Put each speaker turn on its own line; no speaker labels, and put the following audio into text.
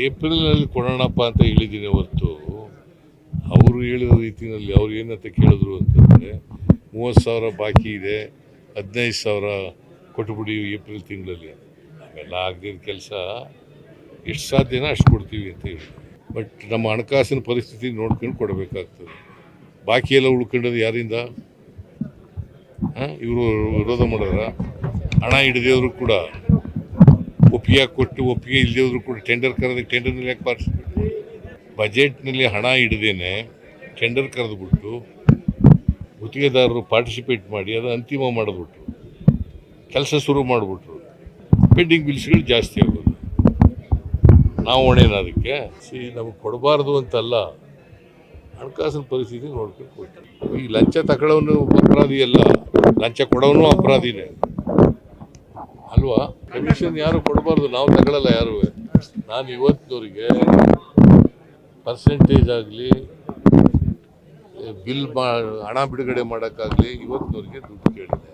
ಏಪ್ರಿಲ್ನಲ್ಲಿ ಕೊಡೋಣಪ್ಪ ಅಂತ ಹೇಳಿದ್ದೀನಿ ಹೊರತು ಅವರು ಹೇಳಿದ ರೀತಿಯಲ್ಲಿ ಅವ್ರು ಏನಂತ ಕೇಳಿದ್ರು ಅಂತಂದರೆ 30,000 ಬಾಕಿ ಇದೆ, 15,000 ಕೊಟ್ಬಿಡಿ ಏಪ್ರಿಲ್ ತಿಂಗಳಲ್ಲಿ. ಅವೆಲ್ಲ ಆಗದಿದ್ದ ಕೆಲಸ ಎಷ್ಟು ಸಾಧ್ಯನೋ ಅಷ್ಟು ಕೊಡ್ತೀವಿ ಅಂತ ಹೇಳಿ. ಬಟ್ ನಮ್ಮ ಹಣಕಾಸಿನ ಪರಿಸ್ಥಿತಿ ನೋಡ್ಕೊಂಡು ಕೊಡಬೇಕಾಗ್ತದೆ. ಬಾಕಿ ಎಲ್ಲ ಉಳ್ಕೊಂಡದ್ದು ಯಾರಿಂದ? ಇವರು ವಿರೋಧ ಮಾಡೋರ ಹಣ ಹಿಡಿದೇವರು ಕೂಡ ಒಪ್ಪಿಗೆ ಕೊಟ್ಟು ಒಪ್ಪಿಗೆ ಇಲ್ಲದೇವರು ಕೂಡ ಟೆಂಡರ್ ಕರೆದಕ್ಕೆ ಟೆಂಡರ್ನಲ್ಲಿ ಯಾಕೆ ಪಾರ್ಟಿಸಿಪೇಟ್? ಬಜೆಟ್ನಲ್ಲಿ ಹಣ ಹಿಡ್ದೇನೆ ಟೆಂಡರ್ ಕರೆದುಬಿಟ್ಟು ಗುತ್ತಿಗೆದಾರರು ಪಾರ್ಟಿಸಿಪೇಟ್ ಮಾಡಿ ಅದು ಅಂತಿಮ ಮಾಡಿಬಿಟ್ರು, ಕೆಲಸ ಶುರು ಮಾಡಿಬಿಟ್ರು. ಪೆಂಡಿಂಗ್ ಬಿಲ್ಸ್ಗಳು ಜಾಸ್ತಿ ಆಗೋದು. ನಾವು ಹೊಣೆನ ಅದಕ್ಕೆ? ನಮಗೆ ಕೊಡಬಾರ್ದು ಅಂತಲ್ಲ, ಹಣಕಾಸಿನ ಪರಿಸ್ಥಿತಿ ನೋಡ್ಕೊಂಡು ಕೊಡ್ತೀವಿ. ಈ ಲಂಚ ತಗೊಳ್ಳೋನು ಅಪರಾಧಿ ಅಲ್ಲ, ಲಂಚ ಕೊಡೋನು ಅಪರಾಧಿನೇ ಅಲ್ವಾ? ಕಮಿಷನ್ ಯಾರು ಕೊಡಬಾರ್ದು, ನಾವು ತಗೊಳ್ಳಲ್ಲ ಯಾರು. ನಾನು ಇವತ್ತಿನವರಿಗೆ ಪರ್ಸೆಂಟೇಜ್ ಆಗಲಿ ಬಿಲ್ ಹಣ ಬಿಡುಗಡೆ ಮಾಡೋಕ್ಕಾಗಲಿ ಇವತ್ತಿನವರಿಗೆ ದುಡ್ಡು ಕೇಳಿದೆ.